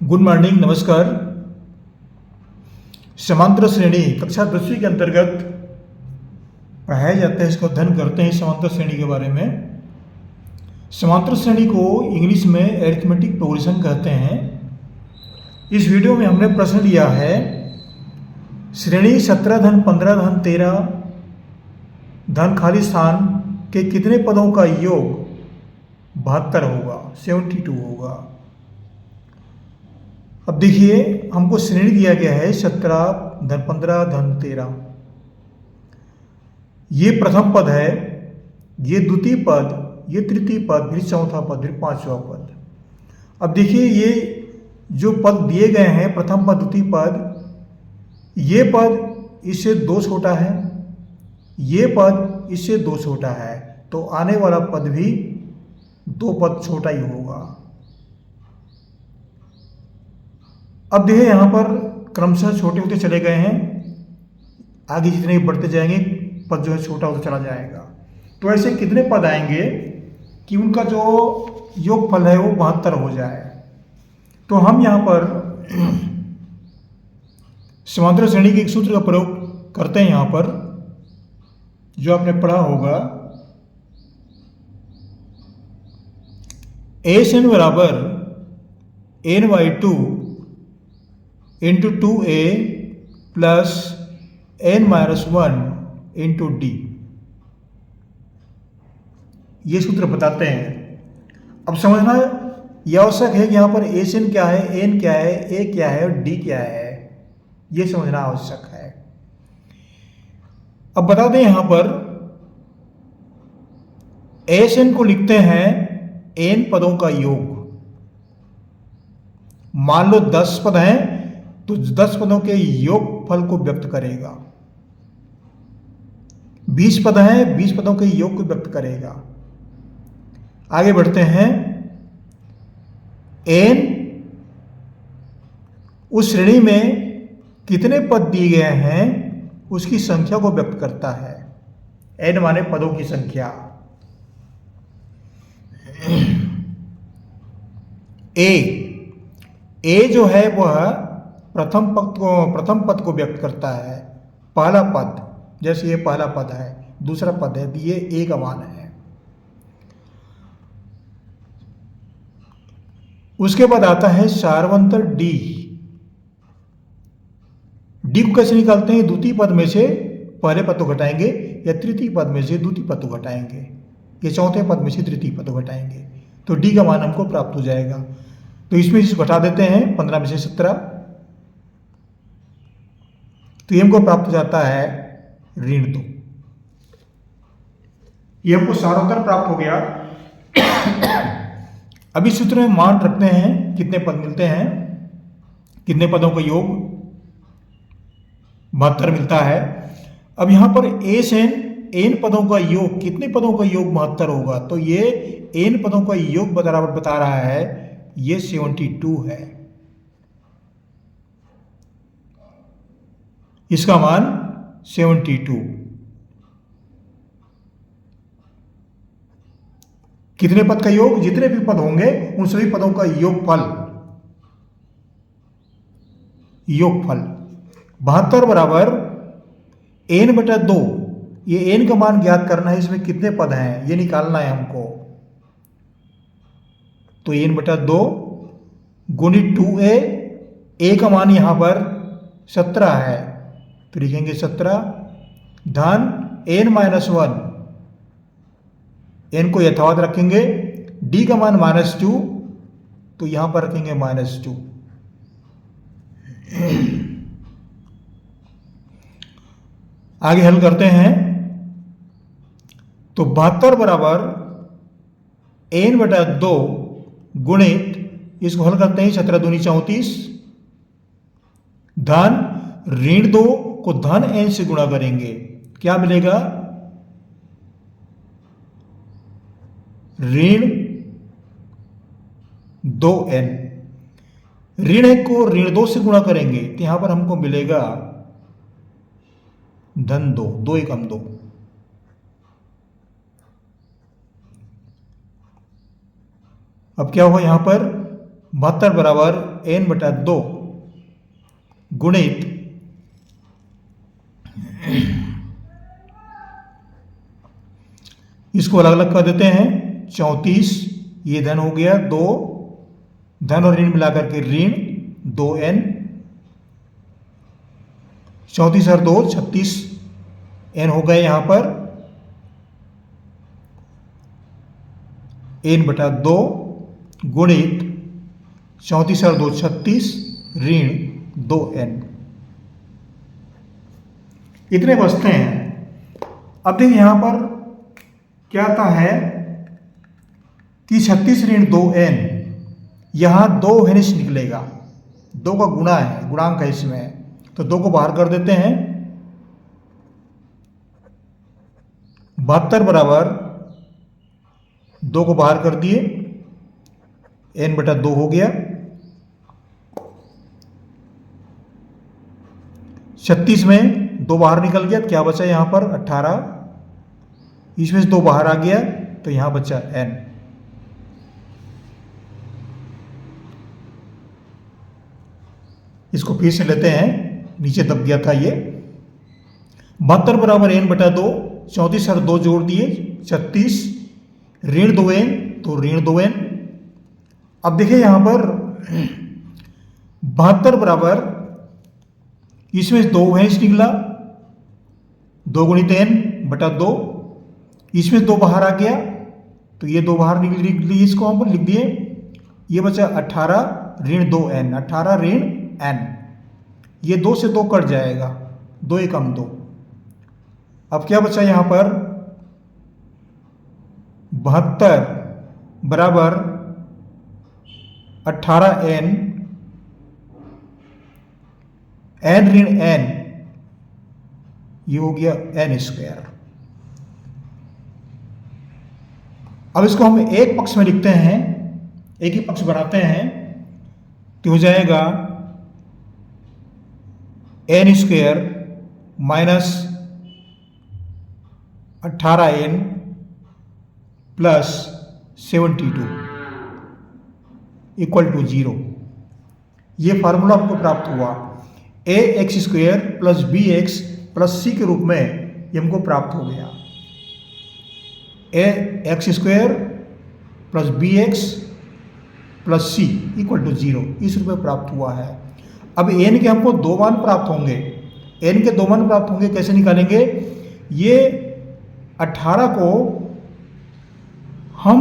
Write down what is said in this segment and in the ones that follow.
Good morning, नमस्कार। समांतर श्रेणी कक्षा 10वीं के अंतर्गत पढ़ाया जाता है, इसको अध्ययन करते हैं समांतर श्रेणी के बारे में। समांतर श्रेणी को इंग्लिश में अरिथमेटिक प्रोग्रेशन कहते हैं। इस वीडियो में हमने प्रश्न लिया है, श्रेणी 17 धन 15 धन 13 धन खाली स्थान के कितने पदों का योग 72 होगा, 72 होगा। अब देखिए, हमको श्रेणी दिया गया है 17 धन 15 धन 13। ये प्रथम पद है, ये द्वितीय पद, ये तृतीय पद, फिर चौथा पद, फिर पांचवा पद। अब देखिए, ये जो पद दिए गए हैं, प्रथम पद, द्वितीय पद, ये पद इससे 2 छोटा है, ये पद इससे 2 छोटा है, तो आने वाला पद भी 2 पद छोटा ही होगा। अब देखिए, यहाँ पर क्रमशः छोटे होते चले गए हैं, आगे जितने भी बढ़ते जाएंगे पद जो है छोटा होता चला जाएगा। तो ऐसे कितने पद आएंगे कि उनका जो योगफल है वो 72 हो जाए। तो हम यहाँ पर समांतर श्रेणी के एक सूत्र का प्रयोग करते हैं। यहाँ पर जो आपने पढ़ा होगा, एन बराबर n/2 into 2a plus n-1 into d, ये सूत्र बताते हैं। अब समझना यह आवश्यक है कि यहाँ पर एन क्या है, एन क्या है, ए क्या है और डी क्या है, ये समझना आवश्यक है। अब बता दें, यहाँ पर एन को लिखते हैं एन पदों का योग। मान लो 10 पद हैं, तो 10 पदों के योगफल को व्यक्त करेगा। 20 पद हैं, 20 पदों के योग को व्यक्त करेगा। आगे बढ़ते हैं, एन उस श्रेणी में कितने पद दिए गए हैं उसकी संख्या को व्यक्त करता है। एन माने पदों की संख्या। ए जो है वह प्रथम पद को व्यक्त करता है। पहला पद, जैसे ये पहला पद है, दूसरा पद है, ये ए का मान है। उसके बाद आता है सार्वंतर डी। डी को कैसे निकालते हैं? द्वितीय पद में से पहले पद को घटाएंगे, या तृतीय पद में से द्वितीय पद को घटाएंगे, या चौथे पद में से तृतीय पद को घटाएंगे, तो डी का मान हमको प्राप्त हो जाएगा। तो इसमें से घटा देते हैं 15 में से 17, तो ये हमको प्राप्त हो जाता है -2। ये हमको सार्वंतर प्राप्त हो गया। अब इस सूत्र में मान रखते हैं कितने पद मिलते हैं, कितने पदों का योग 72 मिलता है। अब यहां पर एन पदों का योग, कितने पदों का योग 72 होगा, तो ये एन पदों का योग बराबर बता रहा है, ये 72 है। इसका मान 72। कितने पद का योग? जितने भी पद होंगे उन सभी पदों का योगफल 72 बराबर n/2। ये n का मान ज्ञात करना है, इसमें कितने पद हैं ये निकालना है हमको। तो n/2 गुणित 2a, a का मान यहां पर 17 है, तो लिखेंगे 17 धन n-1, n को यथावत रखेंगे, d का मान -2, तो यहां पर रखेंगे -2। आगे हल करते हैं, तो 72 बराबर n/2 गुणित, इसको हल करते हैं 17 दूनी 34 धन -2 को धन n से गुणा करेंगे, क्या मिलेगा? -2n। ऋण को -2 से गुणा करेंगे तो यहां पर हमको मिलेगा -2, 2 एकम 2। अब क्या हुआ यहाँ पर 72 बराबर n/2 गुणित इसको अलग अलग कर देते हैं। 34 ये धन हो गया, 2 धन और ऋण मिलाकर के ऋण 2n, 34 और 2 36 n हो गए यहाँ पर n/2 गुणित 34 और 2 36 ऋण 2n, इतने बचते हैं। अब देखिए यहाँ पर क्या आता है कि 36 ऋण 2n, यहाँ 2 हेनिस निकलेगा, 2 का गुणा है, गुणांक है इसमें, तो 2 को बाहर कर देते हैं। 72 बराबर 2 को बाहर कर दिए, n/2 हो गया। 36 में 2 बाहर निकल गया, क्या बचा यहाँ पर 18, इसमें से 2 बाहर आ गया तो यहाँ बचा n। इसको फिर से लेते हैं, नीचे दब गया था ये। 72 बराबर n/2, 34 और 2 जोड़ दिए 36 ऋण 2n, तो ऋण 2n। अब देखिए यहाँ पर 72 बराबर इसमें 2 हेंस निकला, 2 गुणित n/2, इसमें 2 बाहर आ गया तो ये 2 बाहर लिख लिए, इसको हम पर लिख दिए, ये बचा 18 ऋण 2n, 18 ऋण n, ये 2 से 2 कट जाएगा, 2 एकम 2। अब क्या बचा यहाँ पर 72 बराबर 18n, n ऋण n, ये हो गया n²। अब इसको हम एक पक्ष में लिखते हैं, एक ही पक्ष बनाते हैं, तो हो जाएगा n² minus 18n plus 72 equal to 0। ये फार्मूला आपको प्राप्त हुआ, ax² plus bx plus c के रूप में ये हमको प्राप्त हो गया। ax² plus bx plus c equal to 0, इस रूप में प्राप्त हुआ है। अब n के हमको 2 मान प्राप्त होंगे, n के 2 मान प्राप्त होंगे, कैसे निकालेंगे? ये 18 को हम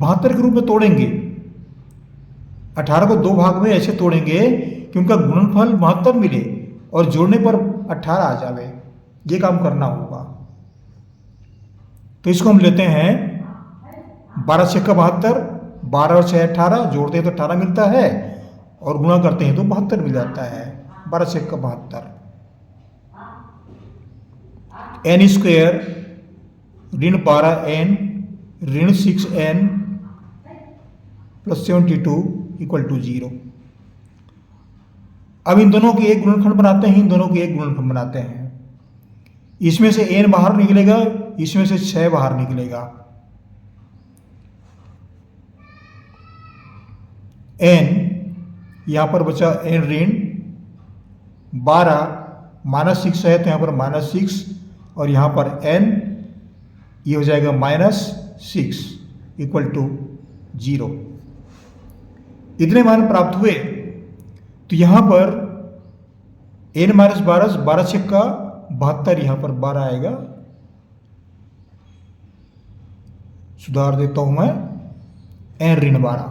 72 के रूप में तोड़ेंगे, 18 को 2 भाग में ऐसे तोड़ेंगे कि उनका गुणनफल 72 मिले और जोड़ने पर 18 आ जावे, ये काम करना होगा। तो इसको हम लेते हैं 12 6 का 72, 12 और 6 18, जोड़ते हैं तो 18 मिलता है और गुणा करते हैं तो 72 मिल जाता है। 12 6 का 72, n² ऋण 12n ऋण 6n प्लस 72 इक्वल टू 0। अब इन दोनों के एक गुणनखंड बनाते हैं, इन दोनों के एक गुणनखंड बनाते हैं। इसमें से n बाहर निकलेगा, इसमें से 6 बाहर निकलेगा। n यहां पर बचा n ऋण 12 -6 है तो यहां पर -6 और यहां पर n ये हो जाएगा -6 इक्वल टू 0। इतने मान प्राप्त हुए तो यहां पर n -12, 12 6 का 72, यहां पर 12 आएगा। सुधार देता हूं मैं, n ऋण 12।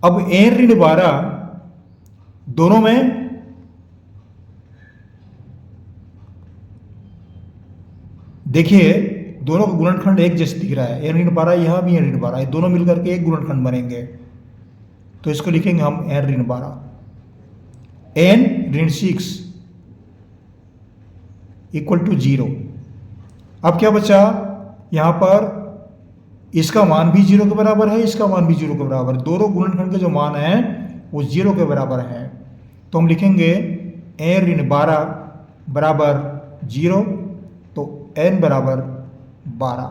अब n ऋण 12 दोनों में देखिए दोनों का गुणनखंड एक जैसे दिख रहा है, n ऋण 12 यहां भी n ऋण 12, दोनों मिलकर के एक गुणनखंड बनेंगे। तो इसको लिखेंगे हम n ऋण 12, n ऋण 6 इक्वल टू 0। अब क्या बचा यहां पर, इसका मान भी 0 के बराबर है, इसका मान भी 0 के बराबर है, दोनों गुणनखंड के जो मान है वो 0 के बराबर है। तो हम लिखेंगे n ऋण 12 बराबर 0, तो n बराबर 12,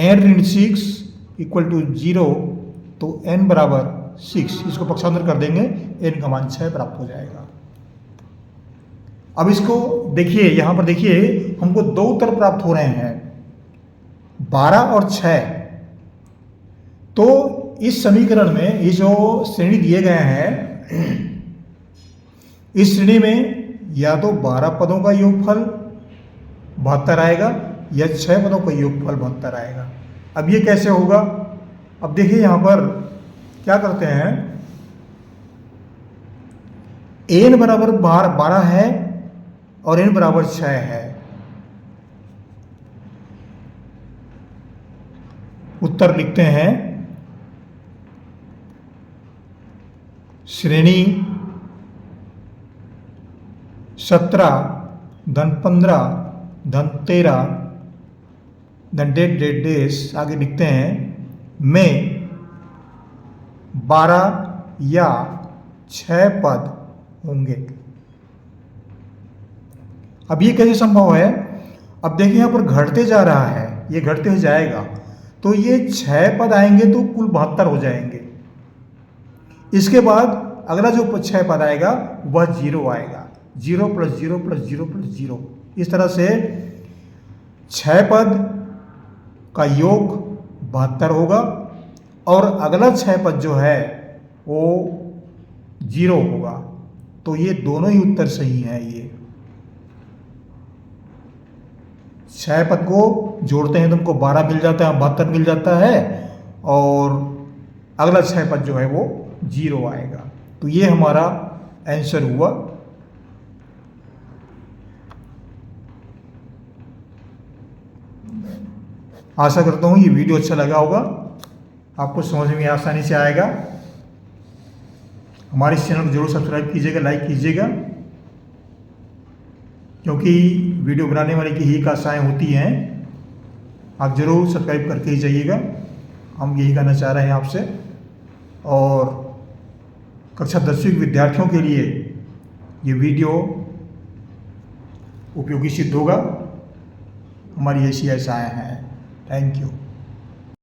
n ऋण 6 इक्वल टू 0, तो n बराबर 6, इसको पक्षांतर कर देंगे, n का मान 6 प्राप्त हो जाएगा। अब इसको देखिए, यहाँ पर देखिए हमको दो उत्तर प्राप्त हो रहे हैं, 12 और 6। तो इस समीकरण में ये जो श्रेणी दिए गए हैं, इस श्रेणी में या तो 12 पदों का योगफल 72 आएगा या 6 पदों का योगफल 72 आएगा। अब ये कैसे होगा? अब देखिए यहाँ पर क्या करते हैं, n बराबर 12 है और n बराबर 6 है। उत्तर लिखते हैं, श्रेणी 17 धन 15 धन 13 धन डेश आगे लिखते हैं में 12 या 6 पद होंगे। अब ये कैसे संभव है? अब देखिए यहाँ पर घटते जा रहा है, ये घटते ही जाएगा, तो ये 6 पद आएंगे तो कुल 72 हो जाएंगे। इसके बाद अगला जो 6 पद आएगा वह 0 आएगा, 0 + 0 + 0 + 0। इस तरह से 6 पद का योग 72 होगा और अगला 6 पद जो है वो 0 होगा। तो ये दोनों ही उत्तर सही हैं। ये 6 पद को जोड़ते हैं तो हमको 12 मिल जाता है, 72 मिल जाता है और अगला 6 पद जो है वो 0 आएगा। तो ये हमारा आंसर हुआ। आशा करता हूँ ये वीडियो अच्छा लगा होगा, आपको समझ में आसानी से आएगा। हमारे इस चैनल को जरूर सब्सक्राइब कीजिएगा, लाइक कीजिएगा, क्योंकि वीडियो बनाने वाले की ही आशाएं होती हैं। आप जरूर सब्सक्राइब करके ही जाइएगा, हम यही कहना चाह रहे हैं आपसे। और कक्षा 10वीं के विद्यार्थियों के लिए ये वीडियो उपयोगी सिद्ध होगा। हमारी ऐसी आशाएं हैं। Thank you.